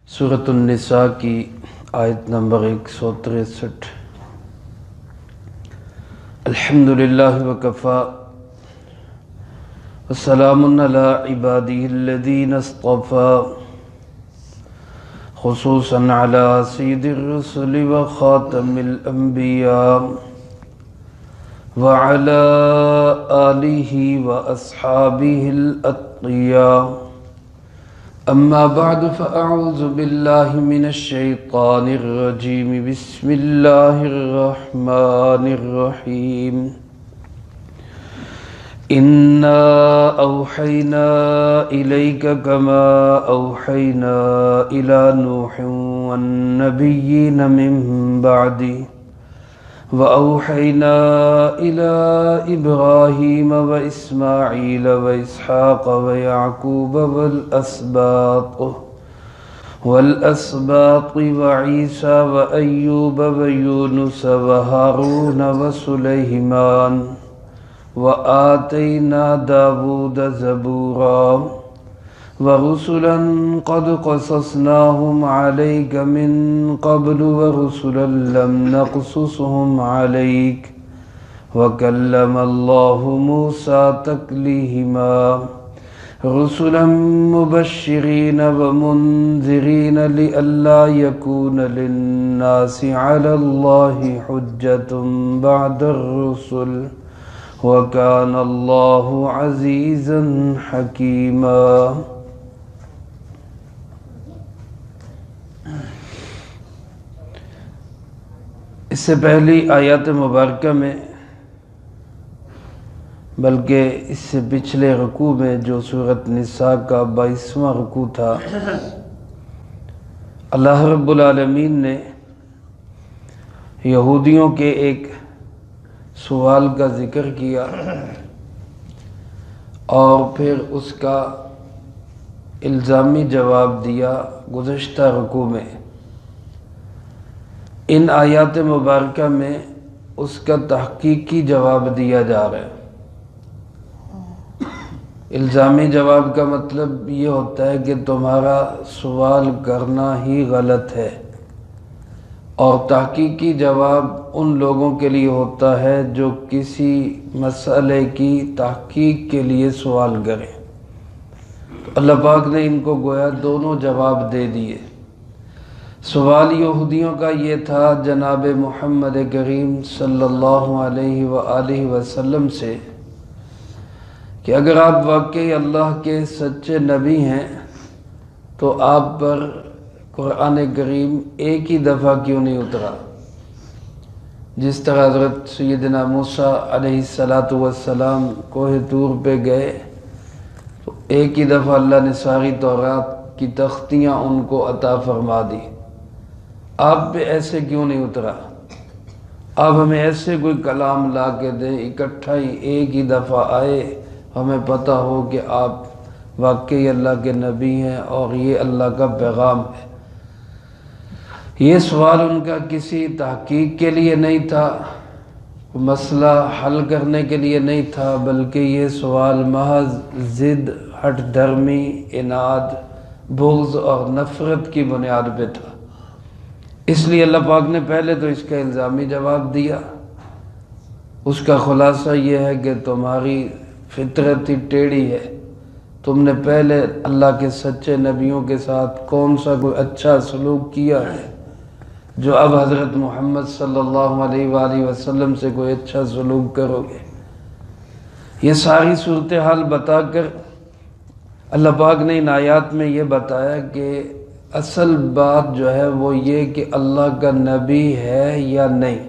سورۃ النساء کی آیت نمبر 163۔ الحمدللہ وکفی وسلام علی عبادہ الذین اصطفی، خصوصا علی سید الرسل وخاتم الانبیاء وعلی آلہ واصحابہ الاتقیاء۔ اما بعد فاعوذ باللہ من الشیطان الرجیم، بسم اللہ الرحمن الرحیم۔ انا اوحینا الیک کما اوحینا الی نوح والنبیین من بعدہ وأوحينا إلى إبراهيم وإسماعيل وإسحاق ويعقوب والأسباط وعيسى وأيوب ويونس وهارون وسليمان وآتينا داود زبورا ورسلا قد قصصناهم عليك من قبل ورسلا لم نقصصهم عليك وكلم الله موسى تكليما، رسلا مبشرين ومنذرين لئلا يكون للناس على الله حجة بعد الرسل وكان الله عزيزا حكيما۔ اس سے پہلی آیات مبارکہ میں، بلکہ اس سے پچھلے رکوع میں جو سورۃ نساء کا 22واں رکوع تھا، اللہ رب العالمین نے یہودیوں کے ایک سوال کا ذکر کیا اور پھر اس کا الزامی جواب دیا گزشتہ رکوع میں۔ ان آیات مبارکہ میں اس کا تحقیقی جواب دیا جا رہا ہے۔ الزامی جواب کا مطلب یہ ہوتا ہے کہ تمہارا سوال کرنا ہی غلط ہے، اور تحقیقی جواب ان لوگوں کے لیے ہوتا ہے جو کسی مسئلے کی تحقیق کے لیے سوال کریں۔ تو اللہ پاک نے ان کو گویا دونوں جواب دے دیے۔ سوال یہودیوں کا یہ تھا جناب محمد کریم صلی اللہ علیہ وآلہ وسلم سے کہ اگر آپ واقعی اللہ کے سچے نبی ہیں تو آپ پر قرآن کریم ایک ہی دفعہ کیوں نہیں اترا؟ جس طرح حضرت سیدنا موسیٰ علیہ السلام کوہ طور پہ گئے تو ایک ہی دفعہ اللہ نے ساری تورات کی تختیاں ان کو عطا فرما دی، آپ پہ ایسے کیوں نہیں اترا؟ آپ ہمیں ایسے کوئی کلام لا کے دیں، اکٹھا ہی ایک ہی دفعہ آئے، ہمیں پتہ ہو کہ آپ واقعی اللہ کے نبی ہیں اور یہ اللہ کا پیغام ہے۔ یہ سوال ان کا کسی تحقیق کے لیے نہیں تھا، مسئلہ حل کرنے کے لیے نہیں تھا، بلکہ یہ سوال محض ضد، ہٹ دھرمی، عناد، بغض اور نفرت کی بنیاد پہ تھا۔ اس لیے اللہ پاک نے پہلے تو اس کا الزامی جواب دیا۔ اس کا خلاصہ یہ ہے کہ تمہاری فطرت ہی ٹیڑھی ہے، تم نے پہلے اللہ کے سچے نبیوں کے ساتھ کون سا کوئی اچھا سلوک کیا ہے جو اب حضرت محمد صلی اللہ علیہ وآلہ وسلم سے کوئی اچھا سلوک کرو گے؟ یہ ساری صورتحال بتا کر اللہ پاک نے ان آیات میں یہ بتایا کہ اصل بات جو ہے وہ یہ کہ اللہ کا نبی ہے یا نہیں۔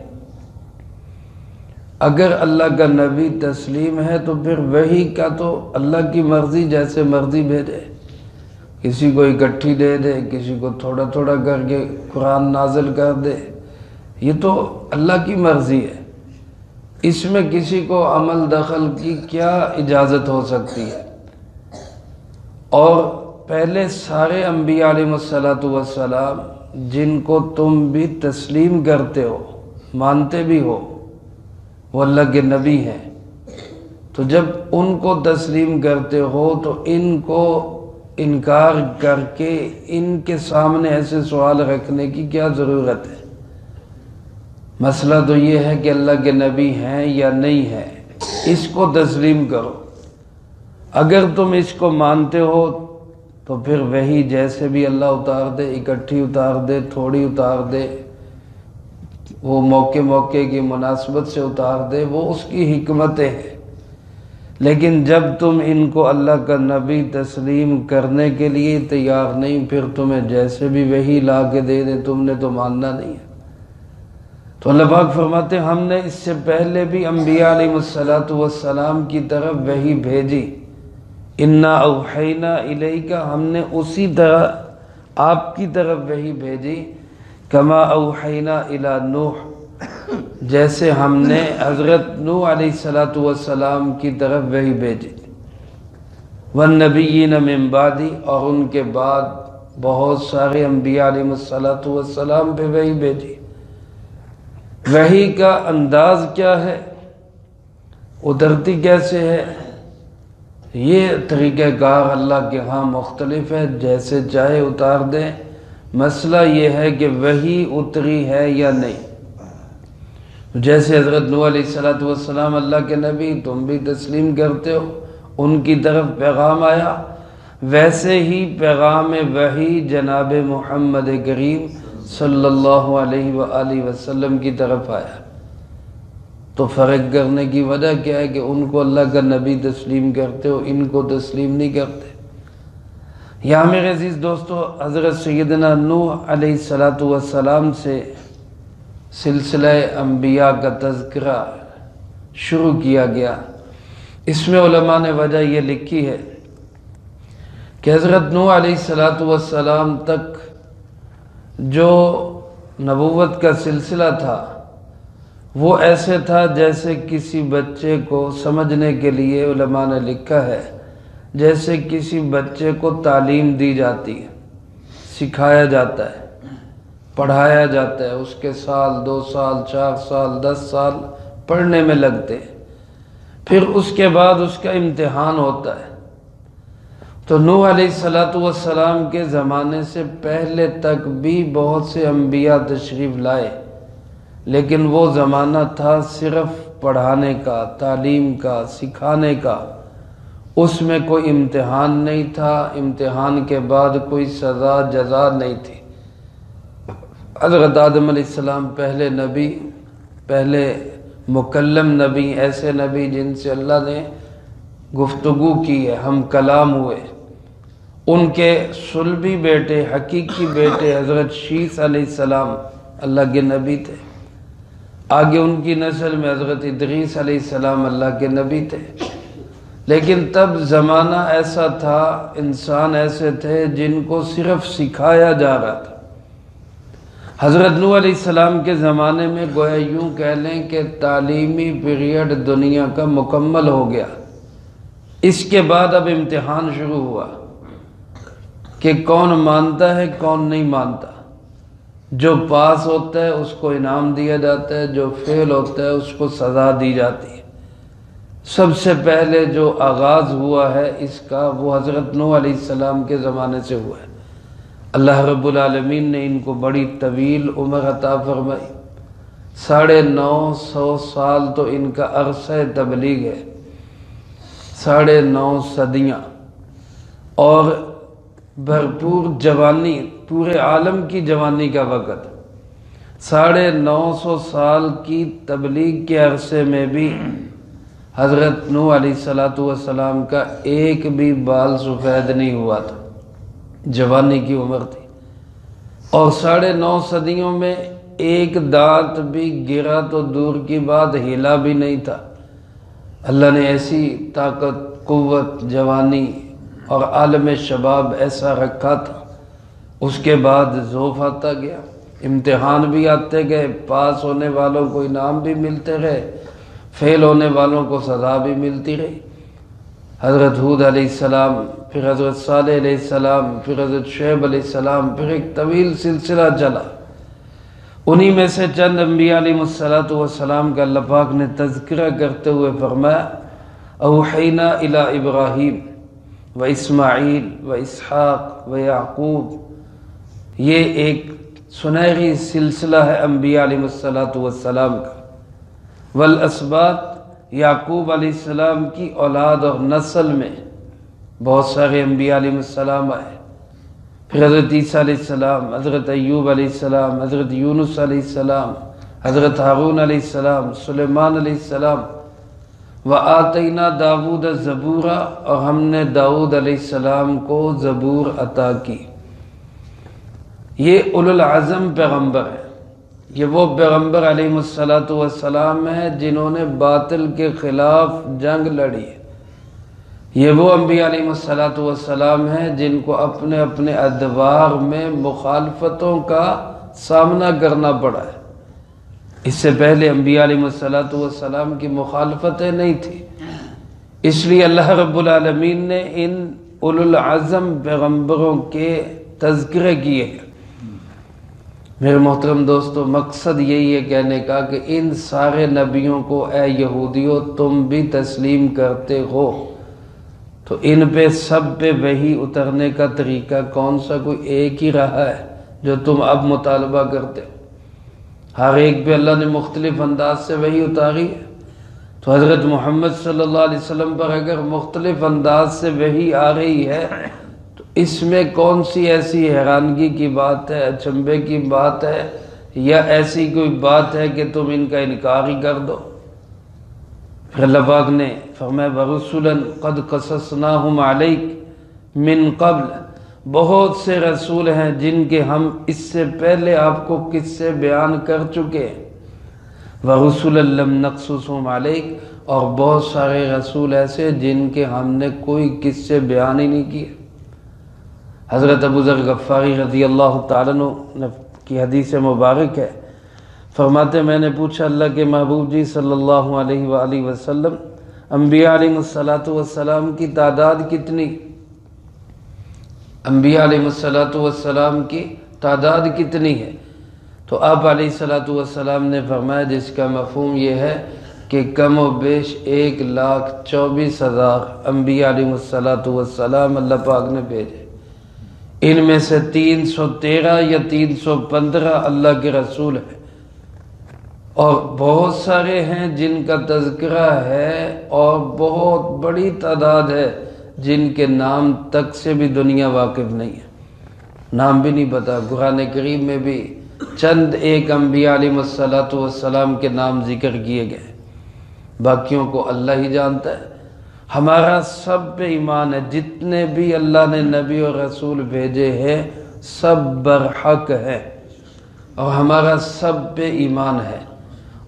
اگر اللہ کا نبی تسلیم ہے تو پھر وحی کا تو اللہ کی مرضی جیسے مرضی بھیجے، کسی کو اکٹھی دے دے، کسی کو تھوڑا تھوڑا کر کے قرآن نازل کر دے، یہ تو اللہ کی مرضی ہے۔ اس میں کسی کو عمل دخل کی کیا اجازت ہو سکتی ہے؟ اور پہلے سارے انبیاء علیہ السلام جن کو تم بھی تسلیم کرتے ہو، مانتے بھی ہو، وہ اللہ کے نبی ہیں، تو جب ان کو تسلیم کرتے ہو تو ان کو انکار کر کے ان کے سامنے ایسے سوال رکھنے کی کیا ضرورت ہے؟ مسئلہ تو یہ ہے کہ اللہ کے نبی ہیں یا نہیں ہیں، اس کو تسلیم کرو۔ اگر تم اس کو مانتے ہو تو پھر وہی جیسے بھی اللہ اتار دے، اکٹھی اتار دے، تھوڑی اتار دے، وہ موقع موقع کی مناسبت سے اتار دے، وہ اس کی حکمتیں ہیں۔ لیکن جب تم ان کو اللہ کا نبی تسلیم کرنے کے لیے تیار نہیں، پھر تمہیں جیسے بھی وہی لا کے دے دے تم نے تو ماننا نہیں ہے۔ تو اللہ پاک فرماتے ہیں ہم نے اس سے پہلے بھی انبیاء علیہ السلام کی طرف وحی بھیجی، انا اوحینا الیک، ہم نے اسی طرح آپ کی طرف وحی بھیجی، کما اوحینا الی نوح، جیسے ہم نے حضرت نوح علیہ السلام کی طرف وحی بھیجی، والنبیین من بعدی، اور ان کے بعد بہت سارے انبیاء علیہ السلام پہ وحی بھیجی۔ وحی کا انداز کیا ہے، اترتی کیسے ہے، یہ طریقہ کار اللہ کے ہاں مختلف ہے، جیسے چاہے اتار دیں۔ مسئلہ یہ ہے کہ وحی اتری ہے یا نہیں۔ جیسے حضرت نوح علیہ السلام اللہ کے نبی، تم بھی تسلیم کرتے ہو، ان کی طرف پیغام آیا، ویسے ہی پیغام وحی جناب محمد کریم صلی اللہ علیہ وآلہ وسلم کی طرف آیا۔ تو فرق کرنے کی وجہ کیا ہے کہ ان کو اللہ کا نبی تسلیم کرتے ہو، ان کو تسلیم نہیں کرتے۔ یہاں میرے عزیز دوستو، حضرت سیدنا نوح علیہ السلام سے سلسلہ انبیاء کا تذکرہ شروع کیا گیا۔ اس میں علماء نے وجہ یہ لکھی ہے کہ حضرت نوح علیہ السلام تک جو نبوت کا سلسلہ تھا وہ ایسے تھا جیسے کسی بچے کو سمجھنے کے لیے علماء نے لکھا ہے جیسے کسی بچے کو تعلیم دی جاتی ہے، سکھایا جاتا ہے، پڑھایا جاتا ہے، اس کے سال 2 سال 4 سال 10 سال پڑھنے میں لگتے ہیں، پھر اس کے بعد اس کا امتحان ہوتا ہے۔ تو نوح علیہ السلام کے زمانے سے پہلے تک بھی بہت سے انبیاء تشریف لائے، لیکن وہ زمانہ تھا صرف پڑھانے کا، تعلیم کا، سکھانے کا، اس میں کوئی امتحان نہیں تھا، امتحان کے بعد کوئی سزا جزا نہیں تھی۔ حضرت آدم علیہ السلام پہلے نبی، پہلے مکلم نبی، ایسے نبی جن سے اللہ نے گفتگو کی ہے، ہم کلام ہوئے۔ ان کے صلبی بیٹے، حقیقی بیٹے حضرت شیس علیہ السلام اللہ کے نبی تھے۔ آگے ان کی نسل میں حضرت ادریس علیہ السلام اللہ کے نبی تھے۔ لیکن تب زمانہ ایسا تھا، انسان ایسے تھے جن کو صرف سکھایا جا رہا تھا۔ حضرت نوح علیہ السلام کے زمانے میں گویا یوں کہہ لیں کہ تعلیمی پیریڈ دنیا کا مکمل ہو گیا۔ اس کے بعد اب امتحان شروع ہوا کہ کون مانتا ہے کون نہیں مانتا۔ جو پاس ہوتا ہے اس کو انعام دیا جاتا ہے، جو فیل ہوتا ہے اس کو سزا دی جاتی ہے۔ سب سے پہلے جو آغاز ہوا ہے اس کا وہ حضرت نوح علیہ السلام کے زمانے سے ہوا ہے۔ اللہ رب العالمین نے ان کو بڑی طویل عمر عطا فرمائی، 950 سال تو ان کا عرصہ تبلیغ ہے، 9.5 صدیاں، اور بھرپور جوانی، پورے عالم کی جوانی کا وقت۔ 950 سال کی تبلیغ کے عرصے میں بھی حضرت نوح علیہ السلام کا ایک بھی بال سفید نہیں ہوا تھا، جوانی کی عمر تھی، اور 9.5 صدیوں میں ایک دانت بھی گرا تو دور کی بات، ہلا بھی نہیں تھا۔ اللہ نے ایسی طاقت، قوت، جوانی اور عالم شباب ایسا رکھا تھا۔ اس کے بعد ذوف آتا گیا، امتحان بھی آتے گئے، پاس ہونے والوں کو انعام بھی ملتے رہے، فیل ہونے والوں کو سزا بھی ملتی رہی۔ حضرت ہود علیہ السلام، پھر حضرت صالح علیہ السلام، پھر حضرت شعیب علیہ السلام، پھر ایک طویل سلسلہ چلا۔ انہی میں سے چند انبیاء علیہ السلام کا اللہ پاک نے تذکرہ کرتے ہوئے فرمایا، اوحینا الی ابراہیم و اسماعیل و اسحاق و یعقوب، یہ ایک سنہری سلسلہ ہے انبیاء علیہ السلام کا۔ والاسباط، یعقوب علیہ السلام کی اولاد اور نسل میں بہت سارے انبیاء علیہ السلام آئے، پھر حضرت عیسیٰ علیہ السلام، حضرت ایوب علیہ السلام، حضرت یونس علیہ السلام، حضرت ہارون علیہ السلام، سلیمان علیہ السلام، وآتینا داود زبورا، اور ہم نے داؤد علیہ السلام کو زبور عطا کی۔ یہ اولو العزم پیغمبر ہے، یہ وہ پیغمبر علیہ السلام ہیں جنہوں نے باطل کے خلاف جنگ لڑی ہے۔ یہ وہ انبیاء علیہ السلام ہیں جن کو اپنے اپنے ادوار میں مخالفتوں کا سامنا کرنا پڑا ہے۔ اس سے پہلے انبیاء علیہ السلام کی مخالفتیں نہیں تھی، اس لیے اللہ رب العالمین نے ان اولو العزم پیغمبروں کے تذکرے کیے ہیں۔ میرے محترم دوستو، مقصد یہی ہے کہنے کا کہ ان سارے نبیوں کو اے یہودیوں تم بھی تسلیم کرتے ہو، تو ان پہ سب پہ وحی اترنے کا طریقہ کون سا؟ کوئی ایک ہی رہا ہے جو تم اب مطالبہ کرتے ہو؟ ہر ایک پہ اللہ نے مختلف انداز سے وحی اتاری ہے، تو حضرت محمد صلی اللہ علیہ وسلم پر اگر مختلف انداز سے وحی آ رہی ہے تو اس میں کون سی ایسی حیرانگی کی بات ہے، اچنبھے کی بات ہے، یا ایسی کوئی بات ہے کہ تم ان کا انکار ہی کر دو؟ پھر اللہ پاک نے فرمایا وَرُسُلًا قَدْ قَصَصْنَاهُمْ عَلَيْكَ مِن قَبْلَ، بہت سے رسول ہیں جن کے ہم اس سے پہلے آپ کو قصے بیان کر چکے ہیں۔ وَرُسُلًا لَمْ نَقْصُصْهُمْ عَلَيْكَ، اور بہت سارے رسول ایسے جن کے ہم نے کوئی قصے بیان ہی نہیں کیے۔ حضرت ابو ذر غفاری رضی اللہ تعالیٰ عنہ کی حدیث مبارک ہے، فرماتے میں نے پوچھا اللہ کے محبوب جی صلی اللہ علیہ وآلہ وسلم، انبیاء علیہ السلام کی تعداد کتنی؟ انبیاء علیہ السلام کی تعداد کتنی ہے؟ تو آپ علیہ السلام نے فرمایا جس کا مفہوم یہ ہے کہ کم و بیش 1,24,000 انبیاء علیہ السلام اللہ پاک نے بھیجے، ان میں سے 313 یا 315 اللہ کے رسول ہیں، اور بہت سارے ہیں جن کا تذکرہ ہے، اور بہت بڑی تعداد ہے جن کے نام تک سے بھی دنیا واقف نہیں ہے، نام بھی نہیں پتا۔ قرآن کریم میں بھی چند ایک انبیاء علیہ السلام کے نام ذکر کیے گئے، باقیوں کو اللہ ہی جانتا ہے۔ ہمارا سب پہ ایمان ہے، جتنے بھی اللہ نے نبی اور رسول بھیجے ہیں سب برحق ہے، اور ہمارا سب پہ ایمان ہے،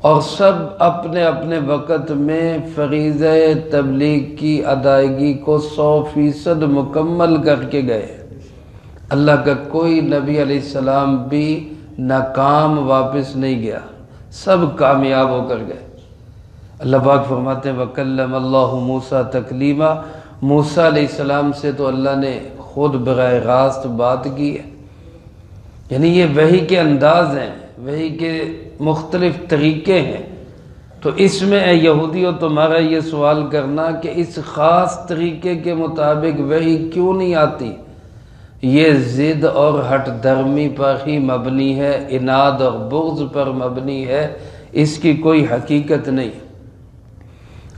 اور سب اپنے اپنے وقت میں فریضہ تبلیغ کی ادائیگی کو 100% مکمل کر کے گئے۔ اللہ کا کوئی نبی علیہ السلام بھی ناکام واپس نہیں گیا، سب کامیاب ہو کر گئے۔ اللہ پاک فرماتے ہیں وَكَلَّمَ اللَّهُ مُوسَى تَكْلِيمًا، موسیٰ علیہ السلام سے تو اللہ نے خود براہ راست بات کی ہے، یعنی یہ وحی کے انداز ہیں، وحی کے مختلف طریقے ہیں۔ تو اس میں اے یہودیوں تمہارا یہ سوال کرنا کہ اس خاص طریقے کے مطابق وحی کیوں نہیں آتی، یہ ضد اور ہٹ دھرمی پر ہی مبنی ہے، اناد اور بغض پر مبنی ہے، اس کی کوئی حقیقت نہیں۔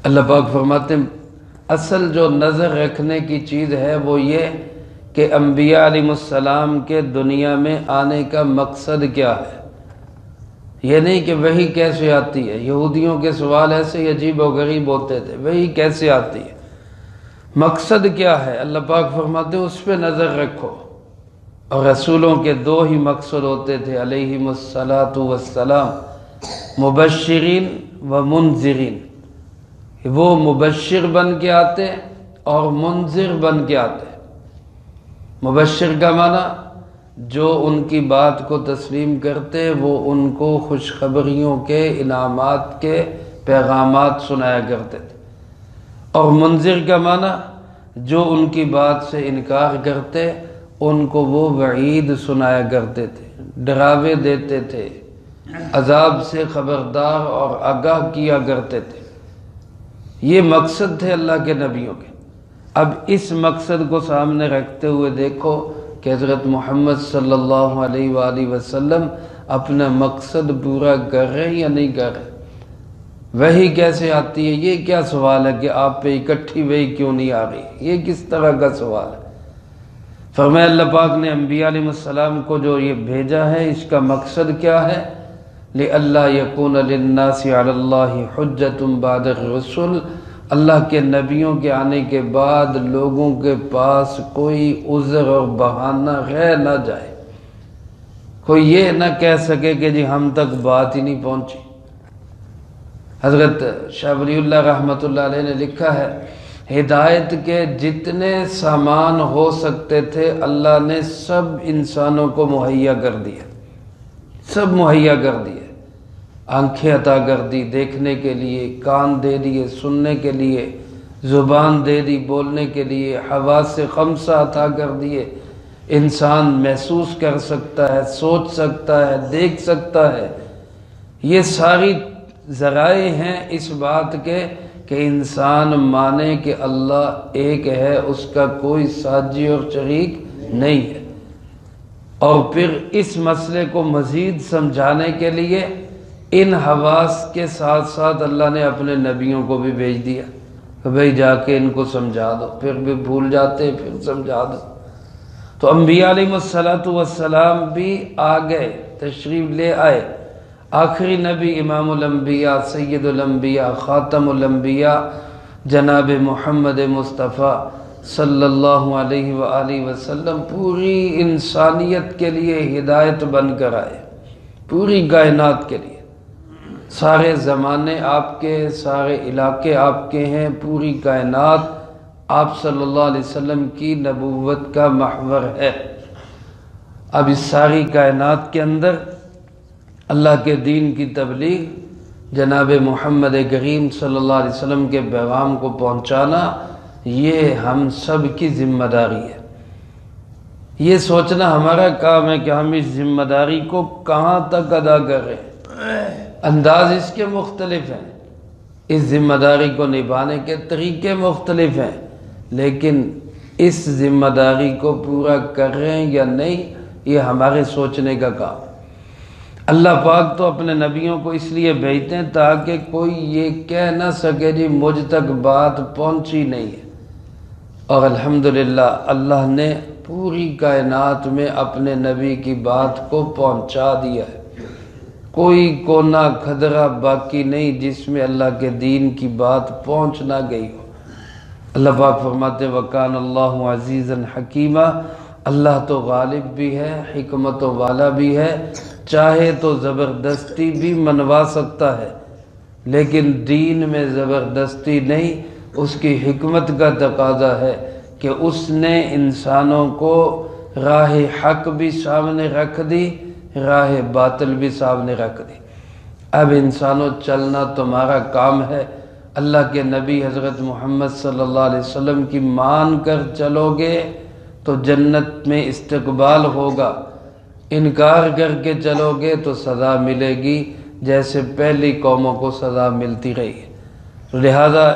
اللہ پاک فرماتے ہیں اصل جو نظر رکھنے کی چیز ہے وہ یہ کہ انبیاء علیہ السلام کے دنیا میں آنے کا مقصد کیا ہے، یہ نہیں کہ وحی کیسے آتی ہے۔ یہودیوں کے سوال ایسے عجیب و غریب ہوتے تھے، وحی کیسے آتی ہے، مقصد کیا ہے؟ اللہ پاک فرماتے ہیں اس پہ نظر رکھو۔ اور رسولوں کے دو ہی مقصد ہوتے تھے علیہم السلام، مبشرین و منذرین، وہ مبشر بن کے آتے اور منذر بن کے آتے۔ مبشر کا معنی جو ان کی بات کو تسلیم کرتے وہ ان کو خوشخبریوں کے، انعامات کے پیغامات سنایا کرتے تھے، اور منذر کا معنی جو ان کی بات سے انکار کرتے ان کو وہ وعید سنایا کرتے تھے، ڈراوے دیتے تھے، عذاب سے خبردار اور آگاہ کیا کرتے تھے۔ یہ مقصد تھے اللہ کے نبیوں کے۔ اب اس مقصد کو سامنے رکھتے ہوئے دیکھو کہ حضرت محمد صلی اللہ علیہ وآلہ وسلم اپنا مقصد پورا کر رہے ہیں یا نہیں کر رہے؟ وحی کیسے آتی ہے؟ یہ کیا سوال ہے کہ آپ پہ اکٹھی وحی کیوں نہیں آ رہی؟ یہ کس طرح کا سوال ہے؟ فرمایا اللہ پاک نے انبیاء علیہ السلام کو جو یہ بھیجا ہے اس کا مقصد کیا ہے؟ لِأَلَّا يَكُونَ لِلنَّاسِ عَلَى اللَّهِ حُجَّةٌ بَعْدَ الرُّسُلِ، اللہ کے نبیوں کے آنے کے بعد لوگوں کے پاس کوئی عذر اور بہانہ رہ نہ جائے، کوئی یہ نہ کہہ سکے کہ جی ہم تک بات ہی نہیں پہنچی۔ حضرت شاہ ولی اللہ رحمۃ اللہ علیہ نے لکھا ہے ہدایت کے جتنے سامان ہو سکتے تھے اللہ نے سب انسانوں کو مہیا کر دیا، سب مہیا کر دیے۔ آنکھیں عطا کر دی دیکھنے کے لیے، کان دے دیے سننے کے لیے، زبان دے دی بولنے کے لیے، حواس خمسہ عطا کر دیے۔ انسان محسوس کر سکتا ہے، سوچ سکتا ہے، دیکھ سکتا ہے۔ یہ ساری ذرائع ہیں اس بات کے کہ انسان مانے کہ اللہ ایک ہے، اس کا کوئی ساجی اور شریک نہیں ہے۔ اور پھر اس مسئلے کو مزید سمجھانے کے لیے ان حواس کے ساتھ ساتھ اللہ نے اپنے نبیوں کو بھی بھیج دیا کہ بھئی جا کے ان کو سمجھا دو، پھر بھی بھول جاتے پھر سمجھا دو۔ تو انبیاء علیہ السلام بھی آ گئے، تشریف لے آئے۔ آخری نبی امام الانبیاء، سید الانبیاء، خاتم الانبیاء جناب محمد مصطفیٰ صلی اللہ علیہ وآلہ وسلم پوری انسانیت کے لیے ہدایت بن کر آئے، پوری کائنات کے لیے۔ سارے زمانے آپ کے، سارے علاقے آپ کے ہیں، پوری کائنات آپ صلی اللہ علیہ وسلم کی نبوت کا محور ہے۔ اب اس ساری کائنات کے اندر اللہ کے دین کی تبلیغ، جناب محمد کریم صلی اللہ علیہ وسلم کے پیغام کو پہنچانا، یہ ہم سب کی ذمہ داری ہے۔ یہ سوچنا ہمارا کام ہے کہ ہم اس ذمہ داری کو کہاں تک ادا کر رہے ہیں۔ انداز اس کے مختلف ہیں، اس ذمہ داری کو نبھانے کے طریقے مختلف ہیں، لیکن اس ذمہ داری کو پورا کر رہے ہیں یا نہیں، یہ ہمارے سوچنے کا کام۔ اللہ پاک تو اپنے نبیوں کو اس لیے بھیجتے ہیں تاکہ کوئی یہ کہہ نہ سکے جی مجھ تک بات پہنچی نہیں ہے۔ اور الحمدللہ اللہ نے پوری کائنات میں اپنے نبی کی بات کو پہنچا دیا ہے۔ کوئی کونا کھدرا باقی نہیں جس میں اللہ کے دین کی بات پہنچ نہ گئی ہو۔ اللہ پاک فرماتے وَكَانَ اللَّهُ عَزِيزًا حَكِيمًا، اللہ تو غالب بھی ہے، حکمتوں والا بھی ہے، چاہے تو زبردستی بھی منوا سکتا ہے، لیکن دین میں زبردستی نہیں، اس کی حکمت کا تقاضا ہے کہ اس نے انسانوں کو راہ حق بھی سامنے رکھ دی، راہ باطل بھی سامنے رکھ دی۔ اب انسانوں چلنا تمہارا کام ہے۔ اللہ کے نبی حضرت محمد صلی اللہ علیہ وسلم کی مان کر چلو گے تو جنت میں استقبال ہوگا، انکار کر کے چلو گے تو سزا ملے گی جیسے پہلی قوموں کو سزا ملتی رہی ہے۔ لہذا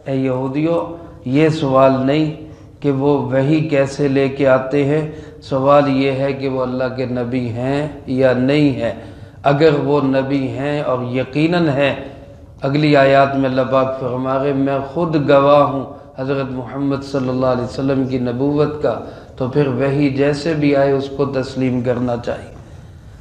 اے یہودیوں، یہ سوال نہیں کہ وہ وحی کیسے لے کے آتے ہیں، سوال یہ ہے کہ وہ اللہ کے نبی ہیں یا نہیں ہیں۔ اگر وہ نبی ہیں اور یقیناً ہیں، اگلی آیات میں اللہ پاک فرما رہے میں خود گواہ ہوں حضرت محمد صلی اللہ علیہ وسلم کی نبوت کا، تو پھر وحی جیسے بھی آئے اس کو تسلیم کرنا چاہیے۔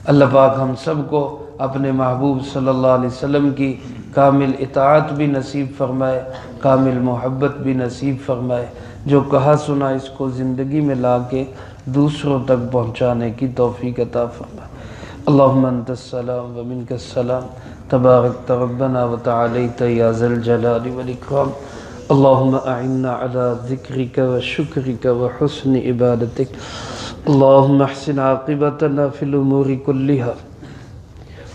اللہ پاک ہم سب کو اپنے محبوب صلی اللہ علیہ وسلم کی کامل اطاعت بھی نصیب فرمائے، کامل محبت بھی نصیب فرمائے، جو کہا سنا اس کو زندگی میں لا کے دوسروں تک پہنچانے کی توفیق عطا فرمائے۔ اللہم انت السلام ومنک السلام، تبارکت ربنا وتعالیت یا ذا الجلال والاکرام۔ اللہم اعنا علی ذکرک وشکرک وحسن عبادتک۔ اللہم احسن عاقبتنا فی الامور کلہا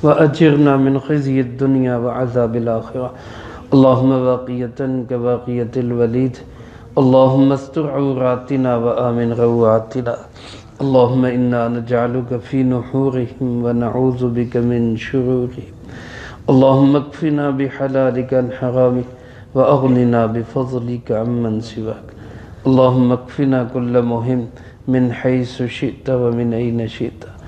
وأجرنا من خزي الدنيا وعذاب الآخرة۔ اللهم باقية كباقية الوليد، اللهم استر عوراتنا وآمن روعاتنا، اللهم إنا نجعلك في نحورهم ونعوذ بك من شرورهم، اللهم اكفنا بحلالك عن حرامك وأغننا بفضلك عمن سواك، اللهم اكفنا كل مهم من حيث شئت ومن أين شئت